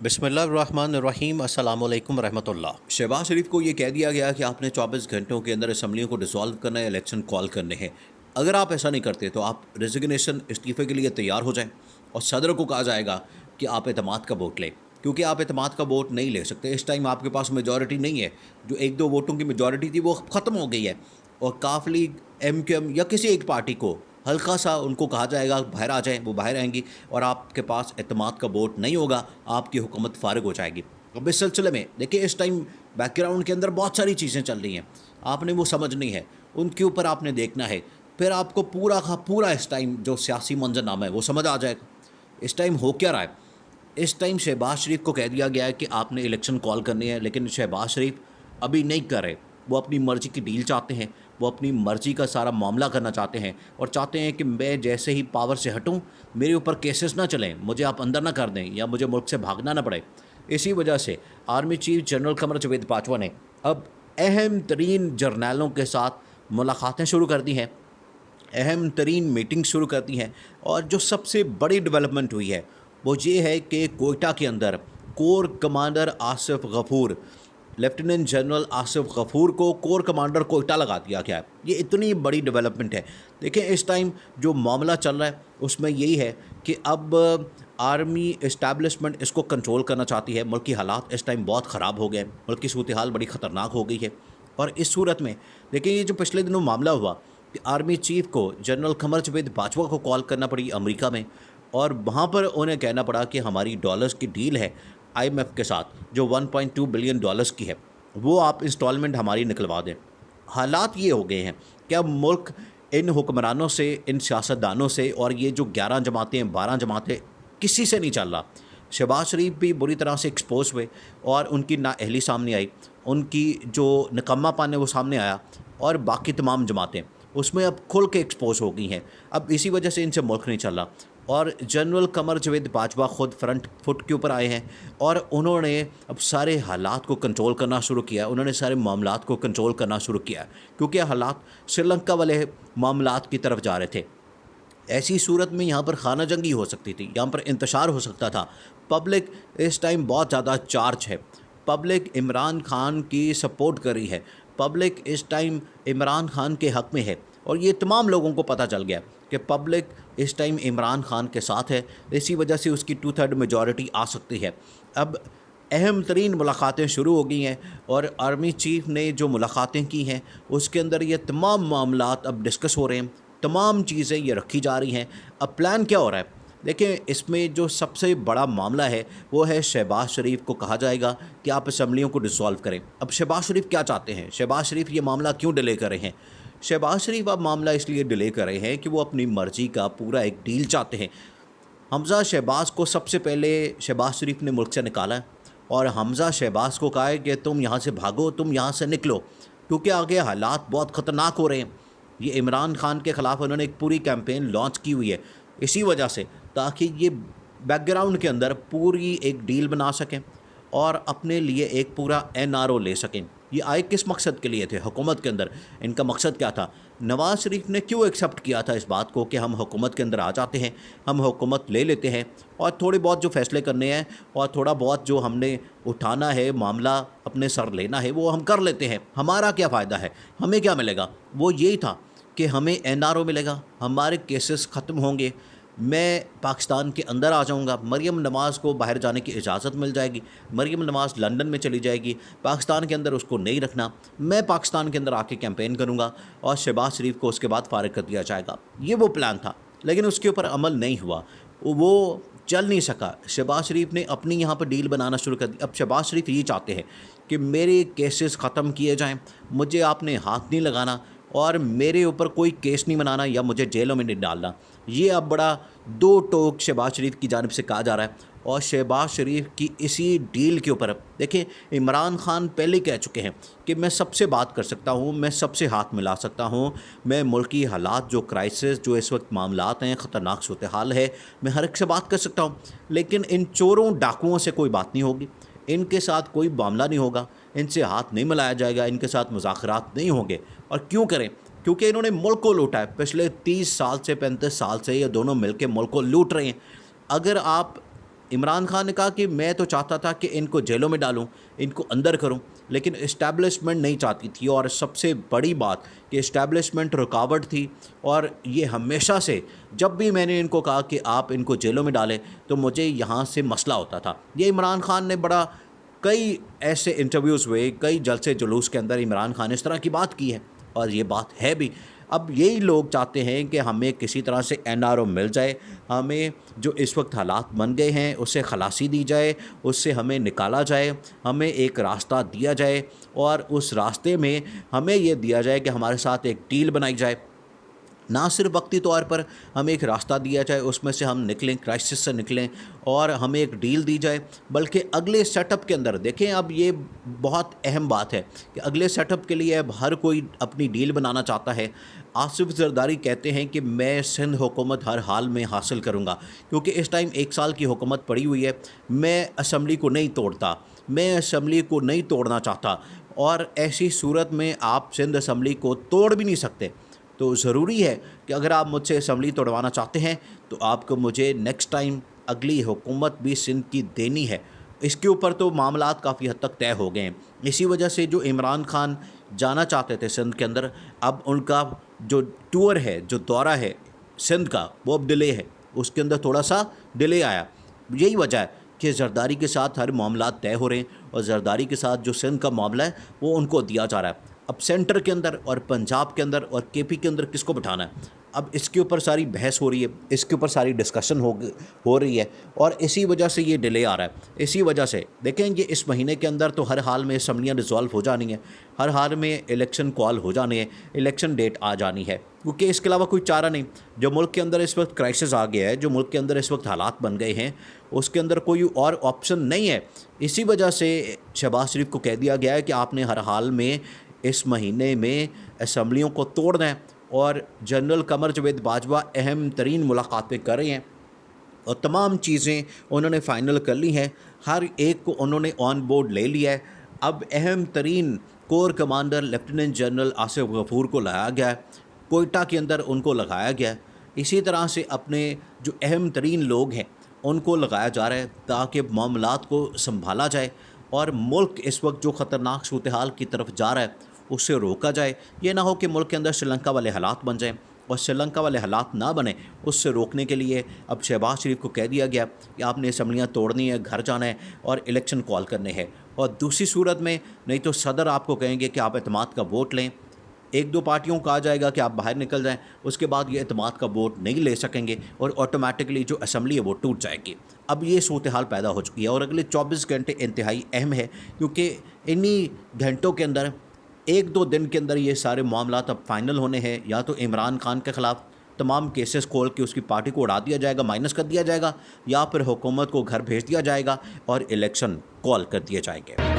बिस्मिल्लाहिर्रहमानिर्रहीम अस्सलामु अलैकुम रहमतुल्लाह। शहबाज शरीफ को ये कह दिया गया कि आपने 24 घंटों के अंदर असम्बलियों को डिसॉल्व करना है, इलेक्शन कॉल करने हैं। अगर आप ऐसा नहीं करते तो आप रेजिग्नेशन इस्तीफ़े के लिए तैयार हो जाएं और सदर को कहा जाएगा कि आप एतमाद का वोट लें, क्योंकि आप एतमाद का वोट नहीं ले सकते। इस टाइम आपके पास मेजॉरिटी नहीं है। जो एक दो वोटों की मेजॉरिटी थी वो ख़त्म हो गई है और काफ लीग, MQM या किसी एक पार्टी को हल्का सा उनको कहा जाएगा बाहर आ जाएं, वो बाहर आएंगी और आपके पास एतमाद का वोट नहीं होगा, आपकी हुकूमत फारिग हो जाएगी। अब इस सिलसिले में देखिए, इस टाइम बैकग्राउंड के अंदर बहुत सारी चीज़ें चल रही हैं, आपने वो समझनी है, उनके ऊपर आपने देखना है, फिर आपको पूरा का पूरा इस टाइम जो सियासी मंजरनामा है वो समझ आ जाएगा। इस टाइम हो क्या रहा है? इस टाइम शहबाज शरीफ को कह दिया गया है कि आपने इलेक्शन कॉल करनी है, लेकिन शहबाज शरीफ अभी नहीं कर रहे। वो अपनी मर्ज़ी की डील चाहते हैं, वो अपनी मर्ज़ी का सारा मामला करना चाहते हैं और चाहते हैं कि मैं जैसे ही पावर से हटूं, मेरे ऊपर केसेस ना चलें, मुझे आप अंदर ना कर दें या मुझे मुल्क से भागना ना पड़े। इसी वजह से army chief general Qamar Javed Bajwa ने अब अहम तरीन जर्नैलों के साथ मुलाकातें शुरू कर दी हैं, अहम तरीन मीटिंग शुरू कर दी हैं। और जो सबसे बड़ी डेवलपमेंट हुई है वो ये है कि कोयटा के अंदर core commander Asif Ghafoor, lieutenant general Asif Ghafoor को कोर कमांडर कोयटा लगा दिया गया है। ये इतनी बड़ी डेवलपमेंट है। देखिए, इस टाइम जो मामला चल रहा है उसमें यही है कि अब आर्मी इस्टेब्लिशमेंट इसको कंट्रोल करना चाहती है। मुल्क की हालात इस टाइम बहुत ख़राब हो गए, मुल्क की सूरत हाल बड़ी ख़तरनाक हो गई है। और इस सूरत में देखिए, ये जो पिछले दिनों मामला हुआ कि आर्मी चीफ को जनरल कमर जावेद बाजवा को कॉल करना पड़ी अमेरिका में और वहाँ पर उन्हें कहना पड़ा कि हमारी डॉलर्स की डील है IMF के साथ जो 1.2 बिलियन डॉलर्स की है, वो आप इंस्टॉलमेंट हमारी निकलवा दें। हालात ये हो गए हैं कि अब मुल्क इन हुक्मरानों से, इन सियासतदानों से और ये जो 11 जमातें, 12 जमातें, किसी से नहीं चल रहा। शहबाज शरीफ भी बुरी तरह से एक्सपोज हुए और उनकी नाअहली सामने आई, उनकी जो निकम्मापन है वो सामने आया और बाकी तमाम जमातें उसमें अब खुल के एक्सपोज हो गई हैं। अब इसी वजह से इनसे मुल्क नहीं चल रहा और जनरल कमर जावेद बाजवा ख़ुद फ्रंट फुट के ऊपर आए हैं और उन्होंने अब सारे हालात को कंट्रोल करना शुरू किया, उन्होंने सारे मामलात को कंट्रोल करना शुरू किया, क्योंकि हालात श्रीलंका वाले मामलात की तरफ जा रहे थे। ऐसी सूरत में यहाँ पर खाना जंगी हो सकती थी, यहाँ पर इंतशार हो सकता था। पब्लिक इस टाइम बहुत ज़्यादा चार्ज है, पब्लिक इमरान खान की सपोर्ट कर रही है, पब्लिक इस टाइम इमरान खान के हक़ में है और ये तमाम लोगों को पता चल गया कि पब्लिक इस टाइम इमरान खान के साथ है। इसी वजह से उसकी 2/3 मेजॉरिटी आ सकती है। अब अहम तरीन मुलाकातें शुरू हो गई हैं और आर्मी चीफ ने जो मुलाकातें की हैं उसके अंदर ये तमाम मामलात अब डिस्कस हो रहे हैं, तमाम चीज़ें ये रखी जा रही हैं। अब प्लान क्या हो रहा है? देखिए, इसमें जो सबसे बड़ा मामला है वो है शहबाज शरीफ को कहा जाएगा कि आप असम्बलियों को डिसॉल्व करें। अब शहबाज शरीफ क्या चाहते हैं? शहबाज शरीफ ये मामला क्यों डिले कर रहे हैं? शहबाज शरीफ अब मामला इसलिए डिले कर रहे हैं कि वो अपनी मर्ज़ी का पूरा एक डील चाहते हैं। हमज़ा शहबाज को सबसे पहले शहबाज शरीफ ने मुल्क से निकाला है और हमज़ा शहबाज को कहा है कि तुम यहाँ से भागो, तुम यहाँ से निकलो, क्योंकि आगे हालात बहुत ख़तरनाक हो रहे हैं। ये इमरान खान के ख़िलाफ़ उन्होंने एक पूरी कैंपेन लॉन्च की हुई है इसी वजह से, ताकि ये बैकग्राउंड के अंदर पूरी एक डील बना सकें और अपने लिए एक पूरा NRO ले सकें। ये आए किस मकसद के लिए थे? हुकूमत के अंदर इनका मकसद क्या था? नवाज़ शरीफ ने क्यों एक्सेप्ट किया था इस बात को कि हम हुकूमत के अंदर आ जाते हैं, हम हुकूमत ले लेते हैं और थोड़े बहुत जो फ़ैसले करने हैं और थोड़ा बहुत जो हमने उठाना है, मामला अपने सर लेना है, वो हम कर लेते हैं। हमारा क्या फ़ायदा है? हमें क्या मिलेगा? वो यही था कि हमें NRO मिलेगा, हमारे केसेस ख़त्म होंगे, मैं पाकिस्तान के अंदर आ जाऊंगा, मरीम नवाज़ को बाहर जाने की इजाज़त मिल जाएगी, मरीम नवाज़ लंदन में चली जाएगी, पाकिस्तान के अंदर उसको नहीं रखना, मैं पाकिस्तान के अंदर आके कैंपेन करूंगा और शहबाज शरीफ को उसके बाद फारिग कर दिया जाएगा। ये वो प्लान था, लेकिन उसके ऊपर अमल नहीं हुआ, वो चल नहीं सका। शहबाज शरीफ ने अपनी यहाँ पर डील बनाना शुरू कर दी। अब शहबाज शरीफ ये चाहते हैं कि मेरे केसेस ख़त्म किए जाएँ, मुझे आपने हाथ नहीं लगाना और मेरे ऊपर कोई केस नहीं बनाना या मुझे जेलों में नहीं डालना। ये अब बड़ा दो टोक शहबाज शरीफ की जानिब से कहा जा रहा है और शहबाज शरीफ की इसी डील के ऊपर देखिए, इमरान खान पहले कह चुके हैं कि मैं सबसे बात कर सकता हूँ, मैं सबसे हाथ मिला सकता हूँ, मैं मुल्की हालात जो क्राइसिस जो इस वक्त मामलात हैं, ख़तरनाक सूरत हाल है, मैं हर एक से बात कर सकता हूँ, लेकिन इन चोरों डाकुओं से कोई बात नहीं होगी, इनके साथ कोई मामला नहीं होगा, इनसे हाथ नहीं मिलाया जाएगा, इनके साथ मुज़ाकरात नहीं होंगे। और क्यों करें? क्योंकि इन्होंने मुल्क को लूटा है। पिछले 30 साल से 35 साल से ये दोनों मिलकर मुल्क को लूट रहे हैं। अगर आप इमरान खान ने कहा कि मैं तो चाहता था कि इनको जेलों में डालूं, इनको अंदर करूं, लेकिन इस्टेब्लिशमेंट नहीं चाहती थी। और सबसे बड़ी बात कि इस्टेब्लिशमेंट रुकावट थी। और ये हमेशा से जब भी मैंने इनको कहा कि आप इनको जेलों में डालें तो मुझे यहाँ से मसला होता था। ये इमरान खान ने बड़ा कई ऐसे इंटरव्यूज़ हुए, कई जलसे जुलूस के अंदर इमरान खान ने इस तरह की बात की है, और ये बात है भी। अब यही लोग चाहते हैं कि हमें किसी तरह से एनआरओ मिल जाए, हमें जो इस वक्त हालात बन गए हैं उससे खलासी दी जाए, उससे हमें निकाला जाए, हमें एक रास्ता दिया जाए, और उस रास्ते में हमें ये दिया जाए कि हमारे साथ एक डील बनाई जाए। ना सिर्फ वक्ती तौर पर हमें एक रास्ता दिया जाए, उसमें से हम निकलें, क्राइसिस से निकलें, और हमें एक डील दी जाए, बल्कि अगले सेटअप के अंदर देखें। अब ये बहुत अहम बात है कि अगले सेटअप के लिए अब हर कोई अपनी डील बनाना चाहता है। आसिफ जरदारी कहते हैं कि मैं सिंध हुकूमत हर हाल में हासिल करूँगा, क्योंकि इस टाइम 1 साल की हुकूमत पड़ी हुई है। मैं असम्बली को नहीं तोड़ता, मैं असम्बली को नहीं तोड़ना चाहता, और ऐसी सूरत में आप सिंध असम्बली को तोड़ भी नहीं सकते। तो ज़रूरी है कि अगर आप मुझसे असम्बली तोड़वाना चाहते हैं तो आपको मुझे नेक्स्ट टाइम अगली हुकूमत भी सिंध की देनी है। इसके ऊपर तो मामलात काफ़ी हद तक तय हो गए हैं। इसी वजह से जो इमरान खान जाना चाहते थे सिंध के अंदर, अब उनका जो टूर है, जो दौरा है सिंध का, वो अब डिले है, उसके अंदर थोड़ा सा डिले आया। यही वजह है कि जरदारी के साथ हर मामलात तय हो रहे हैं, और जरदारी के साथ जो सिंध का मामला है वो उनको दिया जा रहा है। अब सेंटर के अंदर और पंजाब के अंदर और केपी के अंदर किसको बिठाना है, अब इसके ऊपर सारी बहस हो रही है, इसके ऊपर सारी डिस्कशन हो रही है, और इसी वजह से ये डिले आ रहा है। इसी वजह से देखें, ये इस महीने के अंदर तो हर हाल में असम्बलियाँ रिजॉल्व हो जानी है, हर हाल में इलेक्शन कॉल हो जाने हैं, इलेक्शन डेट आ जानी है, क्योंकि इसके अलावा कोई चारा नहीं। जो मुल्क के अंदर इस वक्त क्राइसिस आ गया है, जो मुल्क के अंदर इस वक्त हालात बन गए हैं, उसके अंदर कोई और ऑप्शन नहीं है। इसी वजह से शहबाज शरीफ को कह दिया गया है कि आपने हर हाल में इस महीने में असम्बलियों को तोड़ना है। और जनरल कमर जवेद बाजवा अहम तरीन मुलाकातें कर रहे हैं, और तमाम चीज़ें उन्होंने फ़ाइनल कर ली हैं, हर एक को उन्होंने ऑन बोर्ड ले लिया है। अब अहम तरीन core commander lieutenant general Asif Ghafoor को लाया गया है, कोयटा के अंदर उनको लगाया गया है। इसी तरह से अपने जो अहम तरीन लोग हैं उनको लगाया जा रहा है, ताकि मामलात को संभाला जाए, और मुल्क इस वक्त जो ख़तरनाक सूरत हाल की तरफ जा रहा है उससे रोका जाए। ये ना हो कि मुल्क के अंदर श्रीलंका वाले हालात बन जाएं, और श्रीलंका वाले हालात ना बने, उससे रोकने के लिए अब शहबाज शरीफ को कह दिया गया कि आपने असम्बलियाँ तोड़नी है, घर जाना है, और इलेक्शन कॉल करने हैं। और दूसरी सूरत में नहीं तो सदर आपको कहेंगे कि आप एतमाद का वोट लें, 1-2 पार्टियों को कहा जाएगा कि आप बाहर निकल जाएं, उसके बाद ये एतमाद का वोट नहीं ले सकेंगे, और ऑटोमेटिकली जो असम्बली है वो टूट जाएगी। अब ये सूरत हाल पैदा हो चुकी है, और अगले 24 घंटे इंतहाई अहम है, क्योंकि इन्हीं घंटों के अंदर 1-2 दिन के अंदर ये सारे मामलात अब फाइनल होने हैं। या तो इमरान खान के ख़िलाफ़ तमाम केसेस खोल के उसकी पार्टी को उड़ा दिया जाएगा, माइनस कर दिया जाएगा, या फिर हुकूमत को घर भेज दिया जाएगा और इलेक्शन कॉल कर दिए जाएंगे।